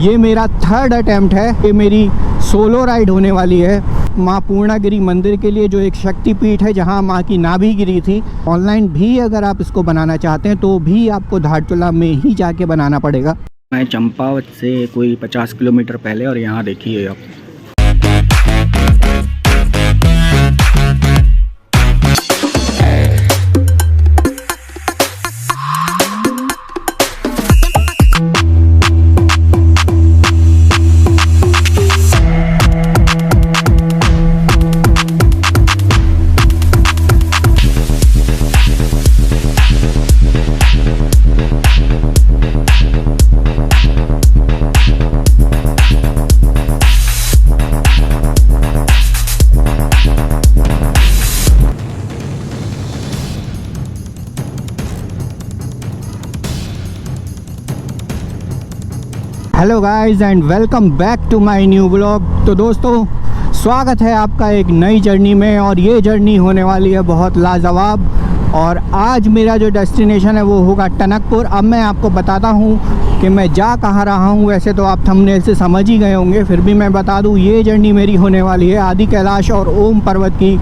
ये मेरा third attempt है। ये मेरी सोलो राइड होने वाली है माँ पूर्णागिरी मंदिर के लिए, जो एक शक्तिपीठ है जहाँ माँ की नाभि गिरी थी। ऑनलाइन भी अगर आप इसको बनाना चाहते हैं तो भी आपको धारचूला में ही जाके बनाना पड़ेगा। मैं चंपावत से कोई 50 किलोमीटर पहले, और यहाँ देखिए आप hello guys and welcome back to my new blog. तो दोस्तों, स्वागत है आपका एक नई जर्नी में, और ये जर्नी होने वाली है बहुत लाजवाब। और आज मेरा जो डेस्टिनेशन है वो होगा टनकपुर। अब मैं आपको बताता हूँ कि मैं जा कहाँ रहा हूँ। वैसे तो आप थंबनेल से समझ ही गए होंगे, फिर भी मैं बता दूँ ये जर्नी मेरी होने वाली है आदि कैलाश और ओम पर्वत की।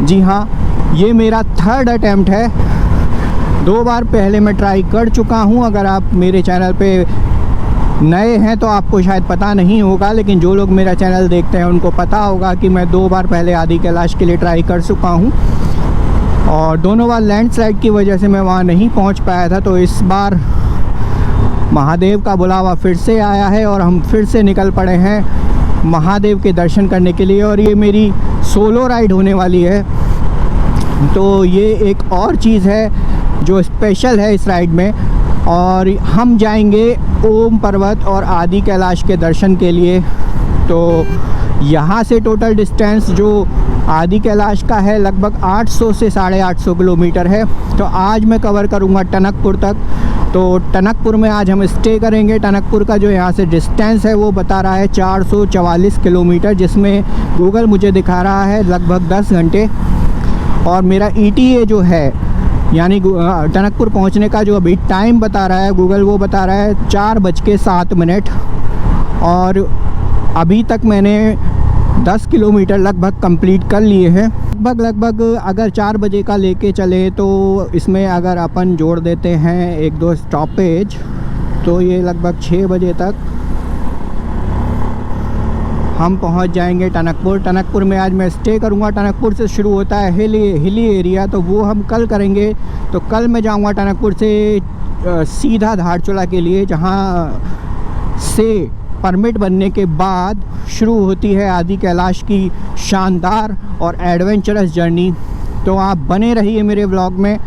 जी हाँ, ये मेरा थर्ड अटेम्प्ट है। 2 बार पहले मैं ट्राई कर चुका हूँ। अगर आप मेरे चैनल पे नए हैं तो आपको शायद पता नहीं होगा, लेकिन जो लोग मेरा चैनल देखते हैं उनको पता होगा कि मैं 2 बार पहले आदि कैलाश के लिए ट्राई कर चुका हूँ, और दोनों बार लैंडस्लाइड की वजह से मैं वहाँ नहीं पहुँच पाया था। तो इस बार महादेव का बुलावा फिर से आया है और हम फिर से निकल पड़े हैं महादेव के दर्शन करने के लिए। और ये मेरी सोलो राइड होने वाली है। तो ये एक और चीज़ है जो स्पेशल है इस राइड में, और हम जाएंगे ओम पर्वत और आदि कैलाश के दर्शन के लिए। तो यहाँ से टोटल डिस्टेंस जो आदि कैलाश का है लगभग 800 से 850 किलोमीटर है। तो आज मैं कवर करूँगा टनकपुर तक। तो टनकपुर में आज हम स्टे करेंगे। टनकपुर का जो यहाँ से डिस्टेंस है वो बता रहा है 444 किलोमीटर, जिसमें गूगल मुझे दिखा रहा है लगभग 10 घंटे। और मेरा ETA जो है, यानी टनकपुर पहुंचने का जो अभी टाइम बता रहा है गूगल, वो बता रहा है 4:07। और अभी तक मैंने 10 किलोमीटर लगभग कंप्लीट कर लिए हैं। लगभग अगर 4 बजे का लेके चले तो इसमें अगर अपन जोड़ देते हैं 1-2 स्टॉपेज, तो ये लगभग 6 बजे तक हम पहुंच जाएंगे टनकपुर। टनकपुर में आज मैं स्टे करूंगा। टनकपुर से शुरू होता है हिली एरिया, तो वो हम कल करेंगे। तो कल मैं जाऊंगा टनकपुर से सीधा धारचूला के लिए, जहां से परमिट बनने के बाद शुरू होती है आदि कैलाश की शानदार और एडवेंचरस जर्नी। तो आप बने रहिए मेरे ब्लॉग में।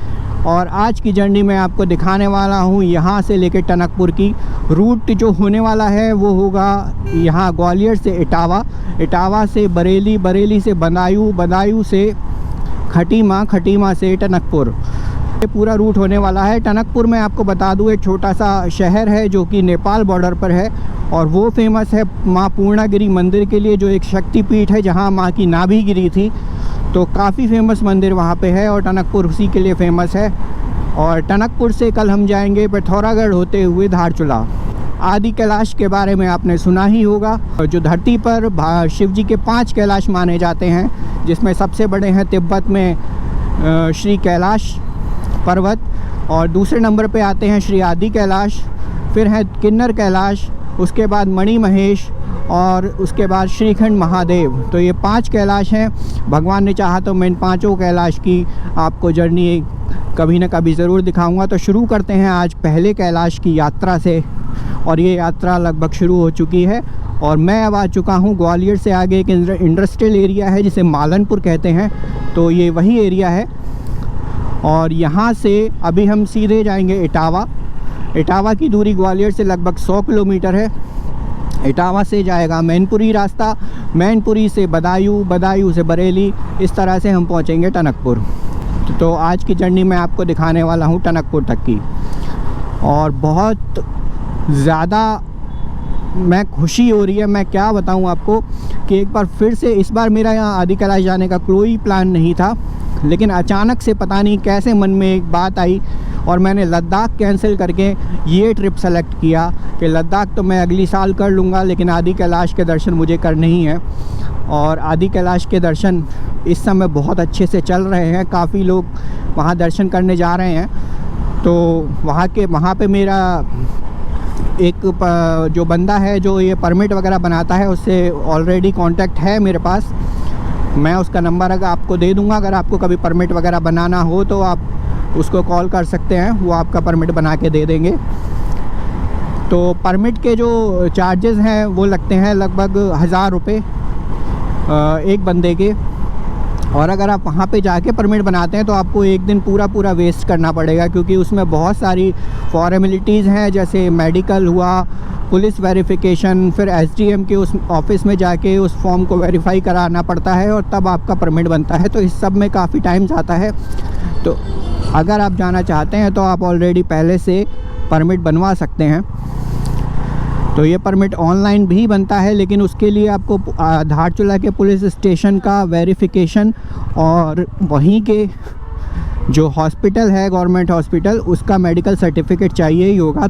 और आज की जर्नी में आपको दिखाने वाला हूँ यहाँ से लेकर टनकपुर की रूट जो होने वाला है वो होगा यहाँ ग्वालियर से इटावा, इटावा से बरेली, बरेली से बदायूं, बदायूं से खटीमा, खटीमा से टनकपुर। ये पूरा रूट होने वाला है। टनकपुर में आपको बता दूँ एक छोटा सा शहर है जो कि नेपाल बॉर्डर पर है, और वो फेमस है माँ पूर्णागिरी मंदिर के लिए, जो एक शक्तिपीठ है जहाँ माँ की नाभि गिरी थी। तो काफ़ी फेमस मंदिर वहाँ पे है, और टनकपुर उसी के लिए फेमस है। और टनकपुर से कल हम जाएंगे पिथौरागढ़ होते हुए धारचूला। आदि कैलाश के बारे में आपने सुना ही होगा, जो धरती पर शिव जी के 5 कैलाश माने जाते हैं, जिसमें सबसे बड़े हैं तिब्बत में श्री कैलाश पर्वत, और दूसरे नंबर पे आते हैं श्री आदि कैलाश, फिर है किन्नर कैलाश, उसके बाद मणि महेश, और उसके बाद श्रीखंड महादेव। तो ये 5 कैलाश हैं। भगवान ने चाहा तो मैं इन 5 कैलाश की आपको जर्नी कभी ना कभी ज़रूर दिखाऊंगा। तो शुरू करते हैं आज पहले कैलाश की यात्रा से, और ये यात्रा लगभग शुरू हो चुकी है। और मैं अब आ चुका हूँ ग्वालियर से आगे एक इंडस्ट्रियल एरिया है जिसे मालनपुर कहते हैं। तो ये वही एरिया है, और यहाँ से अभी हम सीधे जाएंगे इटावा। इटावा की दूरी ग्वालियर से लगभग 100 किलोमीटर है। इटावा से जाएगा मैनपुरी रास्ता, मैनपुरी से बदायूं, बदायूं से बरेली, इस तरह से हम पहुंचेंगे टनकपुर। तो आज की जर्नी मैं आपको दिखाने वाला हूं टनकपुर तक की, और बहुत ज़्यादा मैं खुशी हो रही है। मैं क्या बताऊं आपको कि एक बार फिर से, इस बार मेरा यहाँ आदि कैलाश जाने का कोई प्लान नहीं था, लेकिन अचानक से पता नहीं कैसे मन में एक बात आई और मैंने लद्दाख कैंसिल करके ये ट्रिप सेलेक्ट किया कि लद्दाख तो मैं अगली साल कर लूँगा, लेकिन आदि कैलाश के दर्शन मुझे करने ही हैं। और आदि कैलाश के दर्शन इस समय बहुत अच्छे से चल रहे हैं, काफ़ी लोग वहाँ दर्शन करने जा रहे हैं। तो वहाँ पे मेरा एक जो बंदा है जो ये परमिट वगैरह बनाता है, उससे ऑलरेडी कांटेक्ट है मेरे पास। मैं उसका नंबर अगर आपको दे दूंगा, अगर आपको कभी परमिट वगैरह बनाना हो तो आप उसको कॉल कर सकते हैं, वो आपका परमिट बना के दे देंगे। तो परमिट के जो चार्जेस हैं वो लगते हैं लगभग 1000 रुपये एक बंदे के। और अगर आप वहाँ पे जाके परमिट बनाते हैं तो आपको एक दिन पूरा वेस्ट करना पड़ेगा, क्योंकि उसमें बहुत सारी फॉर्मेलिटीज़ हैं, जैसे मेडिकल हुआ, पुलिस वेरिफिकेशन, फिर एसडीएम के उस ऑफ़िस में जाके उस फॉर्म को वेरीफाई कराना पड़ता है और तब आपका परमिट बनता है। तो इस सब में काफ़ी टाइम जाता है। तो अगर आप जाना चाहते हैं तो आप ऑलरेडी पहले से परमिट बनवा सकते हैं। तो ये परमिट ऑनलाइन भी बनता है, लेकिन उसके लिए आपको धारचूला के पुलिस स्टेशन का वेरिफिकेशन और वहीं के जो हॉस्पिटल है गवर्नमेंट हॉस्पिटल, उसका मेडिकल सर्टिफिकेट चाहिए ही होगा।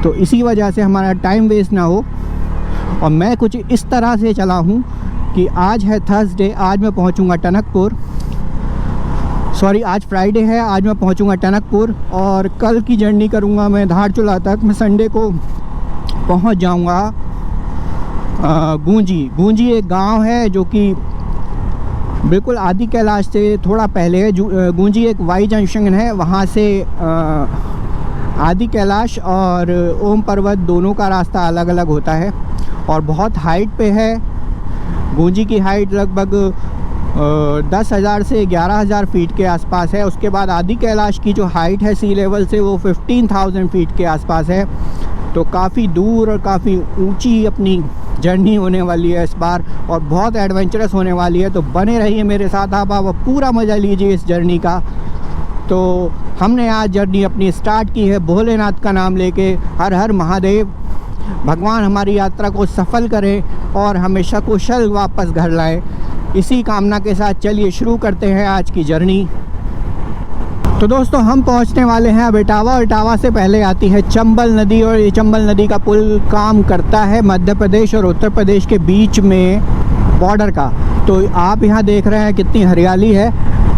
तो इसी वजह से हमारा टाइम वेस्ट ना हो। और मैं कुछ इस तरह से चला हूँ कि आज है थर्सडे, आज मैं पहुँचूँगा टनकपुर, सॉरी आज फ्राइडे है, आज मैं पहुँचूँगा टनकपुर और कल की जर्नी करूँगा मैं धारचूला तक। मैं संडे को पहुँच जाऊँगा गूंजी एक गांव है जो कि बिल्कुल आदि कैलाश से थोड़ा पहले है। गूंजी एक वाई जंक्शन है, वहाँ से आदि कैलाश और ओम पर्वत दोनों का रास्ता अलग अलग होता है और बहुत हाइट पे है। गूंजी की हाइट लगभग 10,000 से 11,000 फीट के आसपास है। उसके बाद आदि कैलाश की जो हाइट है सी लेवल से वो 15,000 फीट के आसपास है। तो काफ़ी दूर और काफ़ी ऊंची अपनी जर्नी होने वाली है इस बार और बहुत एडवेंचरस होने वाली है। तो बने रहिए मेरे साथ, आप पूरा मज़ा लीजिए इस जर्नी का। तो हमने आज जर्नी अपनी स्टार्ट की है भोलेनाथ का नाम लेके। हर हर महादेव। भगवान हमारी यात्रा को सफल करें और हमेशा कुशल वापस घर लाए। इसी कामना के साथ चलिए शुरू करते हैं आज की जर्नी। तो दोस्तों हम पहुंचने वाले हैं अब इटावा। इटावा से पहले आती है चंबल नदी और ये चंबल नदी का पुल काम करता है मध्य प्रदेश और उत्तर प्रदेश के बीच में बॉर्डर का। तो आप यहाँ देख रहे हैं कितनी हरियाली है।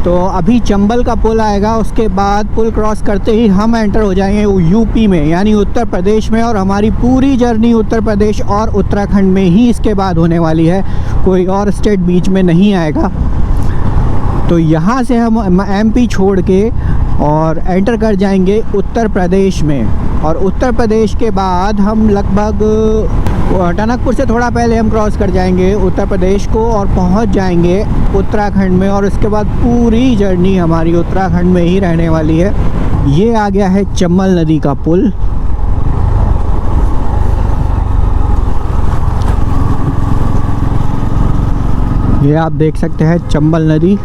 तो अभी चंबल का पुल आएगा, उसके बाद पुल क्रॉस करते ही हम एंटर हो जाएंगे यूपी में, यानी उत्तर प्रदेश में। और हमारी पूरी जर्नी उत्तर प्रदेश और उत्तराखंड में ही इसके बाद होने वाली है, कोई और स्टेट बीच में नहीं आएगा। तो यहाँ से हम एमपी छोड़ के और एंटर कर जाएंगे उत्तर प्रदेश में। और उत्तर प्रदेश के बाद हम लगभग टनकपुर से थोड़ा पहले हम क्रॉस कर जाएंगे उत्तर प्रदेश को और पहुँच जाएंगे उत्तराखंड में। और उसके बाद पूरी जर्नी हमारी उत्तराखंड में ही रहने वाली है। ये आ गया है चंबल नदी का पुल। ये आप देख सकते हैं चंबल नदी।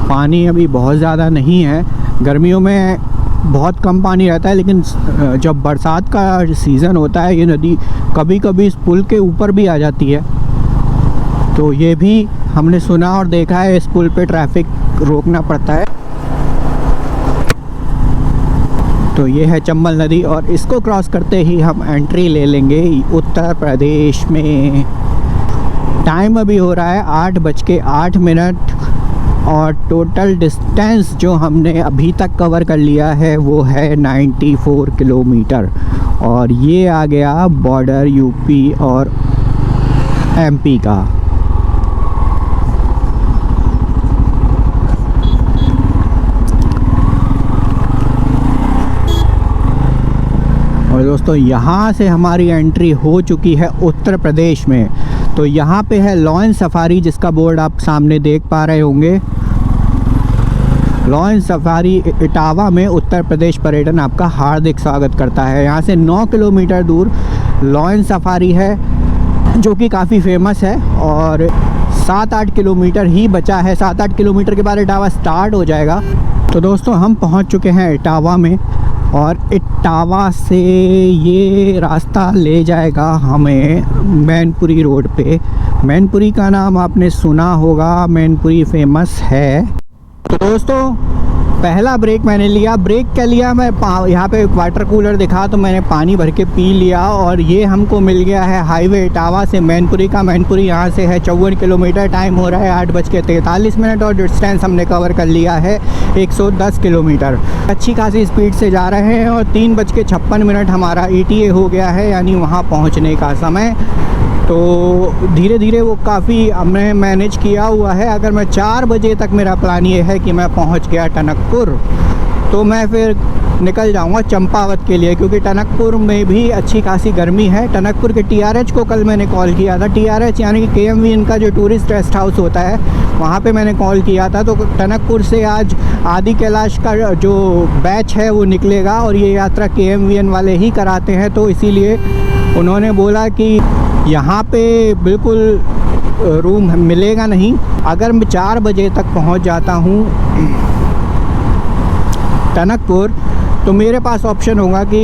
पानी अभी बहुत ज़्यादा नहीं है, गर्मियों में बहुत कम पानी रहता है, लेकिन जब बरसात का सीज़न होता है ये नदी कभी कभी इस पुल के ऊपर भी आ जाती है। तो ये भी हमने सुना और देखा है, इस पुल पे ट्रैफिक रोकना पड़ता है। तो ये है चंबल नदी और इसको क्रॉस करते ही हम एंट्री ले लेंगे उत्तर प्रदेश में। टाइम अभी हो रहा है 8:08 और टोटल डिस्टेंस जो हमने अभी तक कवर कर लिया है वो है 94 किलोमीटर। और ये आ गया बॉर्डर यूपी और एमपी का। और दोस्तों यहाँ से हमारी एंट्री हो चुकी है उत्तर प्रदेश में। तो यहाँ पे है लॉयन सफारी, जिसका बोर्ड आप सामने देख पा रहे होंगे। लॉयन सफारी इटावा में उत्तर प्रदेश पर्यटन आपका हार्दिक स्वागत करता है। यहाँ से 9 किलोमीटर दूर लॉयन सफारी है जो कि काफ़ी फेमस है और 7-8 किलोमीटर ही बचा है। 7-8 किलोमीटर के बाद इटावा स्टार्ट हो जाएगा। तो दोस्तों हम पहुँच चुके हैं इटावा में और इटावा से ये रास्ता ले जाएगा हमें मैनपुरी रोड पे मैनपुरी का नाम आपने सुना होगा, मैनपुरी फेमस है। तो दोस्तों पहला ब्रेक मैंने लिया। ब्रेक क्या लिया, मैं यहाँ पे वाटर कूलर दिखा तो मैंने पानी भर के पी लिया। और ये हमको मिल गया है हाईवे इटावा से मैनपुरी का। मैनपुरी यहाँ से है 54 किलोमीटर। टाइम हो रहा है 8:43 और डिस्टेंस हमने कवर कर लिया है 110 किलोमीटर। अच्छी खासी स्पीड से जा रहे हैं और 3:56 हमारा ETA हो गया है, यानी वहाँ पहुँचने का समय। तो धीरे धीरे वो काफ़ी हमने मैनेज किया हुआ है। अगर मैं 4 बजे तक, मेरा प्लान ये है कि मैं पहुंच गया टनकपुर, तो मैं फिर निकल जाऊंगा चंपावत के लिए, क्योंकि टनकपुर में भी अच्छी खासी गर्मी है। टनकपुर के TRH को कल मैंने कॉल किया था। TRH यानी कि KMV इनका जो टूरिस्ट रेस्ट हाउस होता है, वहाँ पे मैंने कॉल किया था। तो टनकपुर से आज आदि कैलाश का जो बैच है वो निकलेगा और ये यात्रा KMVN वाले ही कराते हैं। तो इसीलिए उन्होंने बोला कि यहाँ पे बिल्कुल रूम मिलेगा नहीं। अगर मैं 4 बजे तक पहुँच जाता हूँ टनकपुर, तो मेरे पास ऑप्शन होगा कि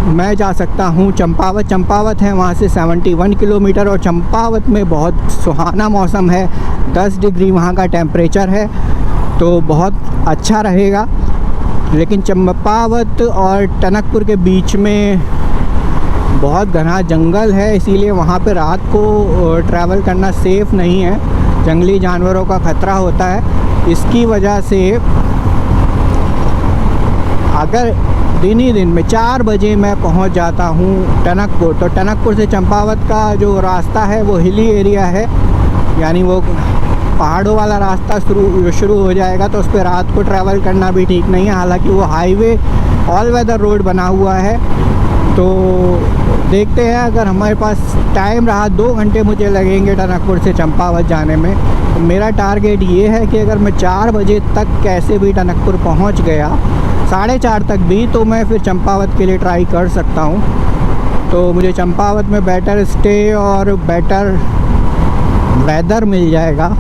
मैं जा सकता हूँ चंपावत। चंपावत है वहाँ से 71 किलोमीटर और चंपावत में बहुत सुहाना मौसम है, 10 डिग्री वहाँ का टेम्परेचर है, तो बहुत अच्छा रहेगा। लेकिन चंपावत और टनकपुर के बीच में बहुत घना जंगल है, इसीलिए वहाँ पे रात को ट्रैवल करना सेफ़ नहीं है, जंगली जानवरों का ख़तरा होता है। इसकी वजह से अगर दिन ही दिन में 4 बजे मैं पहुँच जाता हूँ टनकपुर, तो टनकपुर से चंपावत का जो रास्ता है वो हिली एरिया है, यानी वो पहाड़ों वाला रास्ता शुरू हो जाएगा। तो उस पर रात को ट्रैवल करना भी ठीक नहीं है। हालांकि वो हाईवे ऑल वेदर रोड बना हुआ है। तो देखते हैं, अगर हमारे पास टाइम रहा 2 घंटे मुझे लगेंगे टनकपुर से चंपावत जाने में। तो मेरा टारगेट ये है कि अगर मैं 4 बजे तक कैसे भी टनकपुर पहुंच गया, 4:30 तक भी, तो मैं फिर चंपावत के लिए ट्राई कर सकता हूं। तो मुझे चंपावत में बेटर स्टे और बेटर वेदर मिल जाएगा।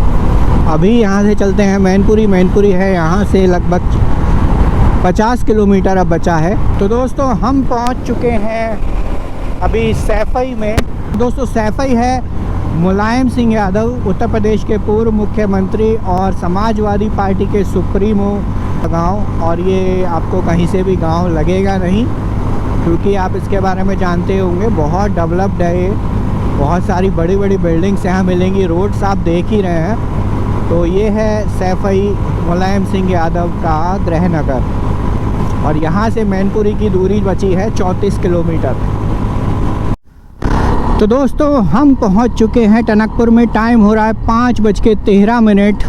अभी यहाँ से चलते हैं मैनपुरी। मैनपुरी है यहाँ से लगभग 50 किलोमीटर अब बचा है। तो दोस्तों हम पहुँच चुके हैं अभी सैफई में। दोस्तों सैफई है मुलायम सिंह यादव, उत्तर प्रदेश के पूर्व मुख्यमंत्री और समाजवादी पार्टी के सुप्रीमो गांव। और ये आपको कहीं से भी गांव लगेगा नहीं, क्योंकि आप इसके बारे में जानते होंगे, बहुत डेवलप्ड है ये। बहुत सारी बड़ी बड़ी बिल्डिंग्स यहाँ मिलेंगी, रोड्स आप देख ही रहे हैं। तो ये है सैफई मुलायम सिंह यादव का गृहनगर और यहाँ से मैनपुरी की दूरी बची है 34 किलोमीटर। तो दोस्तों हम पहुँच चुके हैं टनकपुर में। टाइम हो रहा है 5:13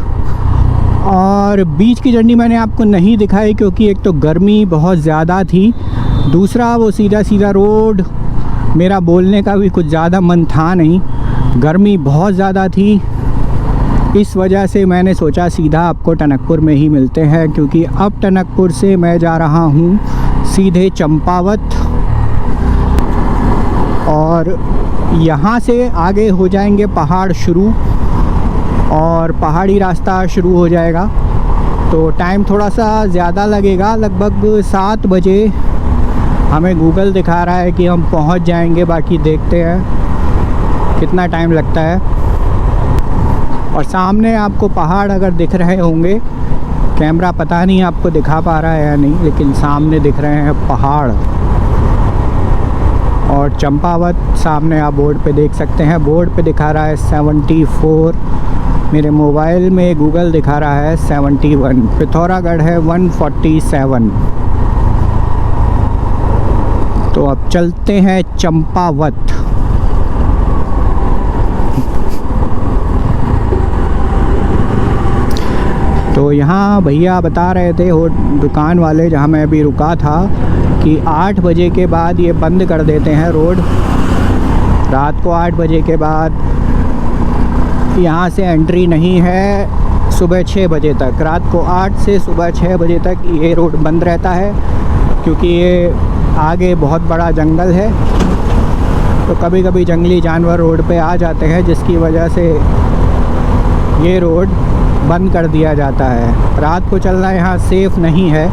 और बीच की जर्नी मैंने आपको नहीं दिखाई, क्योंकि एक तो गर्मी बहुत ज़्यादा थी, दूसरा वो सीधा सीधा रोड, मेरा बोलने का भी कुछ ज़्यादा मन था नहीं, गर्मी बहुत ज़्यादा थी। इस वजह से मैंने सोचा सीधा आपको टनकपुर में ही मिलते हैं, क्योंकि अब टनकपुर से मैं जा रहा हूँ सीधे चंपावत और यहाँ से आगे हो जाएंगे पहाड़ शुरू और पहाड़ी रास्ता शुरू हो जाएगा। तो टाइम थोड़ा सा ज़्यादा लगेगा, लगभग 7 बजे हमें गूगल दिखा रहा है कि हम पहुँच जाएंगे। बाकी देखते हैं कितना टाइम लगता है। और सामने आपको पहाड़ अगर दिख रहे होंगे, कैमरा पता नहीं आपको दिखा पा रहा है या नहीं, लेकिन सामने दिख रहे हैं पहाड़। और चंपावत सामने आप बोर्ड पे देख सकते हैं, बोर्ड पे दिखा रहा है 74, मेरे मोबाइल में गूगल दिखा रहा है 71। पिथौरागढ़ है 147। तो अब चलते हैं चंपावत। तो यहाँ भैया बता रहे थे, वो दुकान वाले जहाँ मैं अभी रुका था, कि 8 बजे के बाद ये बंद कर देते हैं रोड। रात को 8 बजे के बाद यहाँ से एंट्री नहीं है सुबह 6 बजे तक। रात को 8 से सुबह 6 बजे तक ये रोड बंद रहता है, क्योंकि ये आगे बहुत बड़ा जंगल है। तो कभी कभी जंगली जानवर रोड पे आ जाते हैं, जिसकी वजह से ये रोड बंद कर दिया जाता है। रात को चलना यहाँ सेफ़ नहीं है।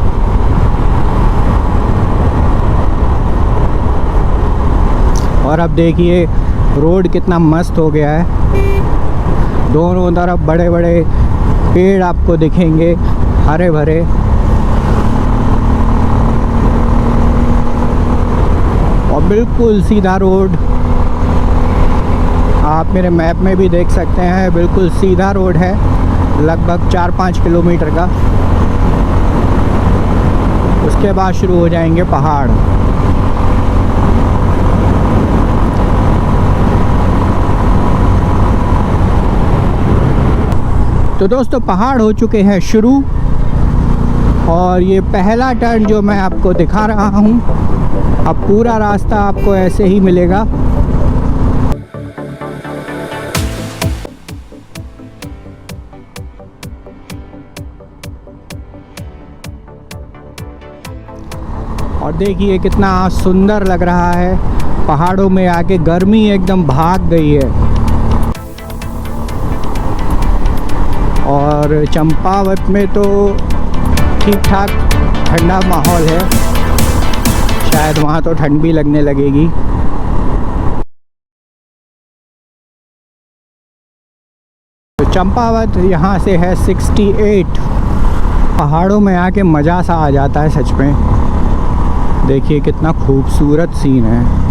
और अब देखिए रोड कितना मस्त हो गया है। दोनों तरफ बड़े बड़े पेड़ आपको दिखेंगे, हरे भरे। और बिल्कुल सीधा रोड, आप मेरे मैप में भी देख सकते हैं, बिल्कुल सीधा रोड है, लगभग 4-5 किलोमीटर का। उसके बाद शुरू हो जाएंगे पहाड़। तो दोस्तों पहाड़ हो चुके हैं शुरू, और ये पहला टर्न जो मैं आपको दिखा रहा हूँ, अब पूरा रास्ता आपको ऐसे ही मिलेगा। और देखिए कितना सुंदर लग रहा है, पहाड़ों में आके गर्मी एकदम भाग गई है। और चंपावत में तो ठीक ठाक ठंडा माहौल है, शायद वहाँ तो ठंड भी लगने लगेगी। तो चंपावत यहाँ से है 68। पहाड़ों में आके मज़ा सा आ जाता है सच में। देखिए कितना खूबसूरत सीन है।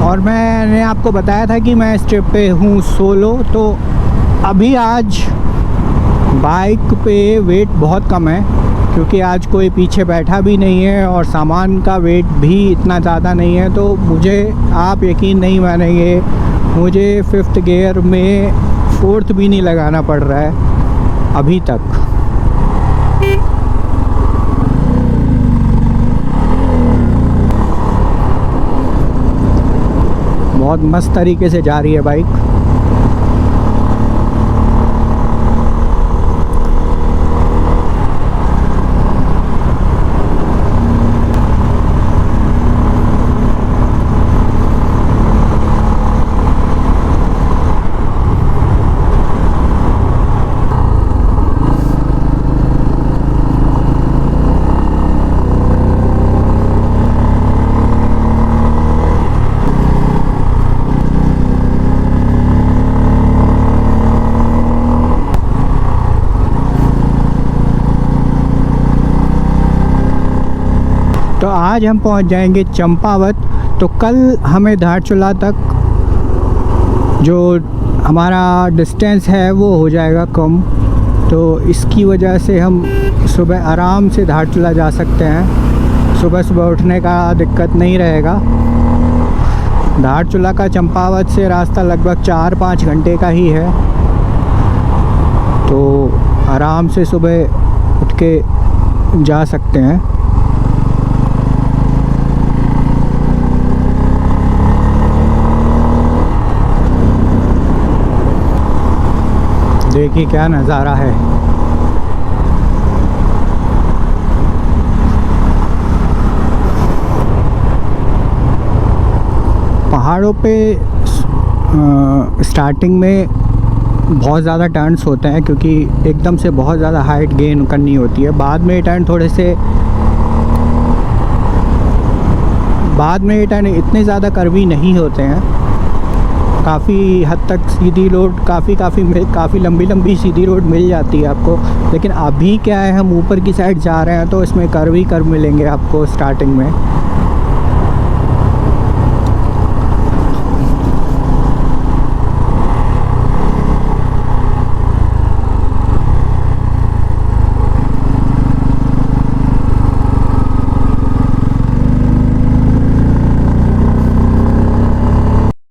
और मैंने आपको बताया था कि मैं इस ट्रिप पे हूँ सोलो, तो अभी आज बाइक पे वेट बहुत कम है, क्योंकि आज कोई पीछे बैठा भी नहीं है और सामान का वेट भी इतना ज़्यादा नहीं है। तो मुझे, आप यकीन नहीं मानेंगे, मुझे 5th गियर में 4th भी नहीं लगाना पड़ रहा है अभी तक। बहुत मस्त तरीके से जा रही है बाइक। तो आज हम पहुंच जाएंगे चंपावत। तो कल हमें धारचूला तक जो हमारा डिस्टेंस है वो हो जाएगा कम, तो इसकी वजह से हम सुबह आराम से धारचूला जा सकते हैं। सुबह सुबह उठने का दिक्कत नहीं रहेगा। धारचूला का चंपावत से रास्ता लगभग 4-5 घंटे का ही है, तो आराम से सुबह उठ के जा सकते हैं। देखिए क्या नज़ारा है। पहाड़ों पे स्टार्टिंग में बहुत ज़्यादा टर्न्स होते हैं, क्योंकि एकदम से बहुत ज़्यादा हाइट गेन करनी होती है। बाद में ये टर्न इतने ज़्यादा कर्वी नहीं होते हैं। काफ़ी हद तक सीधी रोड, काफ़ी लंबी सीधी रोड मिल जाती है आपको। लेकिन अभी क्या है, हम ऊपर की साइड जा रहे हैं, तो इसमें कर्व मिलेंगे आपको स्टार्टिंग में।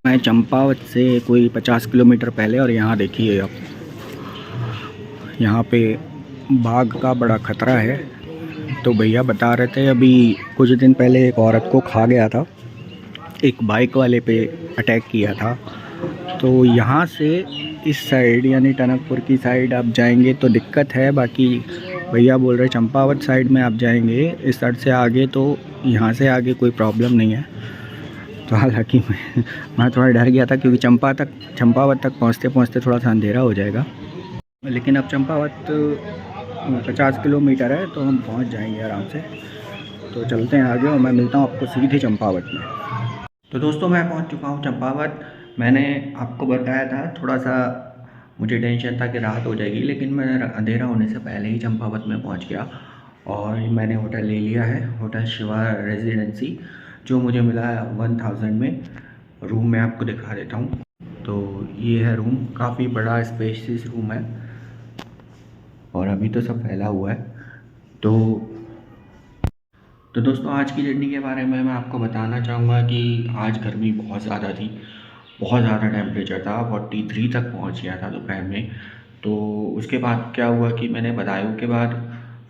मैं चंपावत से कोई 50 किलोमीटर पहले, और यहाँ देखिए आप, यहाँ पे बाघ का बड़ा ख़तरा है। तो भैया बता रहे थे अभी कुछ दिन पहले एक औरत को खा गया था, एक बाइक वाले पे अटैक किया था। तो यहाँ से इस साइड यानी टनकपुर की साइड आप जाएंगे तो दिक्कत है। बाकी भैया बोल रहे चंपावत साइड में आप जाएंगे इस साइड से आगे, तो यहाँ से आगे कोई प्रॉब्लम नहीं है। तो हालांकि मैं थोड़ा डर गया था, क्योंकि चंपावत तक पहुँचते थोड़ा सा अंधेरा हो जाएगा। लेकिन अब चंपावत 50 किलोमीटर है, तो हम पहुँच जाएंगे आराम से। तो चलते हैं आगे और मैं मिलता हूँ आपको सीधे चंपावत में। तो दोस्तों मैं पहुँच चुका हूँ चंपावत। मैंने आपको बताया था थोड़ा सा मुझे टेंशन था कि रात हो जाएगी, लेकिन मैं अंधेरा होने से पहले ही चंपावत में पहुँच गया और मैंने होटल ले लिया है, होटल शिवा रेजिडेंसी, जो मुझे मिला है 1000 में। रूम मैं आपको दिखा देता हूँ। तो ये है रूम, काफ़ी बड़ा स्पेशियस रूम है और अभी तो सब फैला हुआ है। तो दोस्तों आज की जर्नी के बारे में मैं आपको बताना चाहूँगा कि आज गर्मी बहुत ज़्यादा थी, बहुत ज़्यादा टेम्परेचर था, 43 तक पहुँच गया था दोपहर में। तो उसके बाद क्या हुआ कि मैंने बदायूं के बाद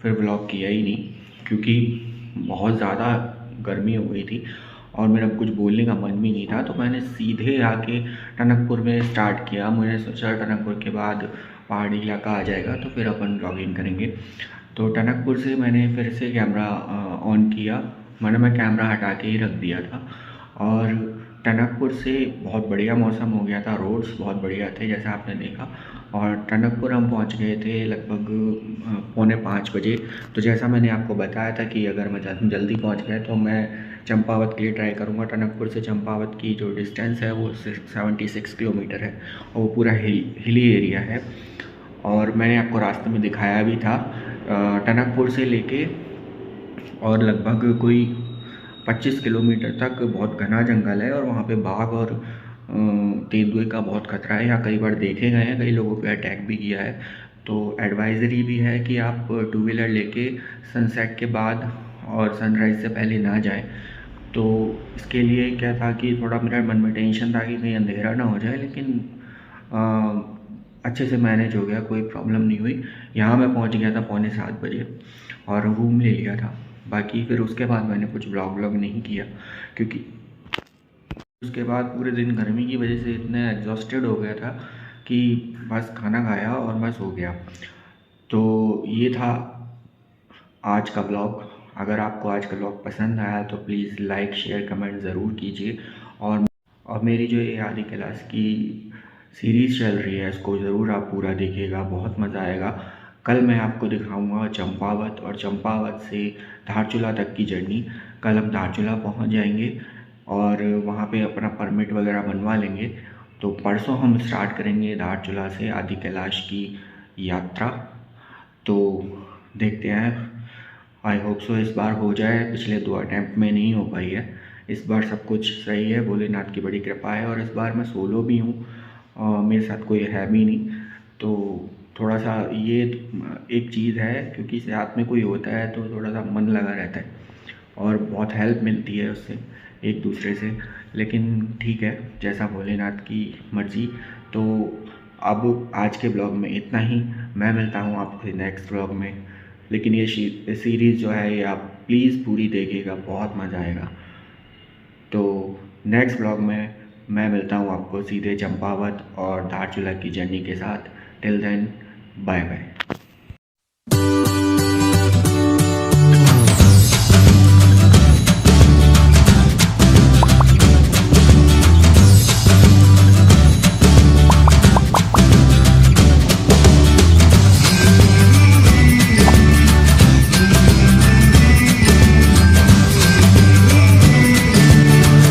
फिर व्लॉग किया ही नहीं, क्योंकि बहुत ज़्यादा गर्मी हो गई थी और मेरा कुछ बोलने का मन भी नहीं था। तो मैंने सीधे आके टनकपुर में स्टार्ट किया। मैंने सोचा टनकपुर के बाद पहाड़ी इलाका आ जाएगा तो फिर अपन व्लॉगिंग करेंगे। तो टनकपुर से मैंने फिर से कैमरा ऑन किया, मैं कैमरा हटा के ही रख दिया था। और टनकपुर से बहुत बढ़िया मौसम हो गया था, रोड्स बहुत बढ़िया थे जैसा आपने देखा। और टनकपुर हम पहुंच गए थे लगभग 4:45 बजे। तो जैसा मैंने आपको बताया था कि अगर मैं जल्दी पहुंच गया तो मैं चंपावत के लिए ट्राई करूंगा। टनकपुर से चंपावत की जो डिस्टेंस है वो 76 किलोमीटर है और वो पूरा हिली एरिया है। और मैंने आपको रास्ते में दिखाया भी था, टनकपुर से लेके और लगभग कोई 25 किलोमीटर तक बहुत घना जंगल है और वहाँ पे बाघ और तेंदुए का बहुत खतरा है। यहाँ कई बार देखे गए हैं, कई लोगों पे अटैक भी किया है। तो एडवाइज़री भी है कि आप 2 व्हीलर लेके सनसेट के बाद और सनराइज़ से पहले ना जाएं। तो इसके लिए क्या था कि थोड़ा मेरे मन में टेंशन था कि कहीं अंधेरा ना हो जाए, लेकिन अच्छे से मैनेज हो गया, कोई प्रॉब्लम नहीं हुई। यहाँ मैं पहुँच गया था 6:45 बजे और रूम ले लिया था। बाकी फिर उसके बाद मैंने कुछ व्लॉग नहीं किया, क्योंकि उसके बाद पूरे दिन गर्मी की वजह से इतने एग्जॉस्टेड हो गया था कि बस खाना खाया और मैं सो गया। तो ये था आज का ब्लॉग। अगर आपको आज का ब्लॉग पसंद आया तो प्लीज़ लाइक शेयर कमेंट ज़रूर कीजिए। और मेरी जो ये आदि कैलाश की सीरीज़ चल रही है इसको ज़रूर आप पूरा देखिएगा, बहुत मज़ा आएगा। कल मैं आपको दिखाऊंगा चंपावत और चंपावत से धारचूला तक की जर्नी। कल हम धारचूला पहुंच जाएंगे और वहां पे अपना परमिट वगैरह बनवा लेंगे। तो परसों हम स्टार्ट करेंगे धारचूला से आदि कैलाश की यात्रा। तो देखते हैं, आई होप सो इस बार हो जाए। पिछले 2 अटैम्प्ट में नहीं हो पाई है, इस बार सब कुछ सही है, भोलेनाथ की बड़ी कृपा है। और इस बार मैं सोलो भी हूँ, मेरे साथ कोई है भी नहीं। तो थोड़ा सा ये एक चीज़ है, क्योंकि साथ में कोई होता है तो थोड़ा सा मन लगा रहता है और बहुत हेल्प मिलती है उससे एक दूसरे से। लेकिन ठीक है, जैसा भोलेनाथ की मर्ज़ी। तो अब आज के ब्लॉग में इतना ही, मैं मिलता हूँ आपको नेक्स्ट ब्लॉग में। लेकिन ये सीरीज़ जो है ये आप प्लीज़ पूरी देखिएगा, बहुत मज़ा आएगा। तो नेक्स्ट ब्लॉग में मैं मिलता हूँ आपको सीधे चंपावत और धारचूला की जर्नी के साथ। Till then bye bye.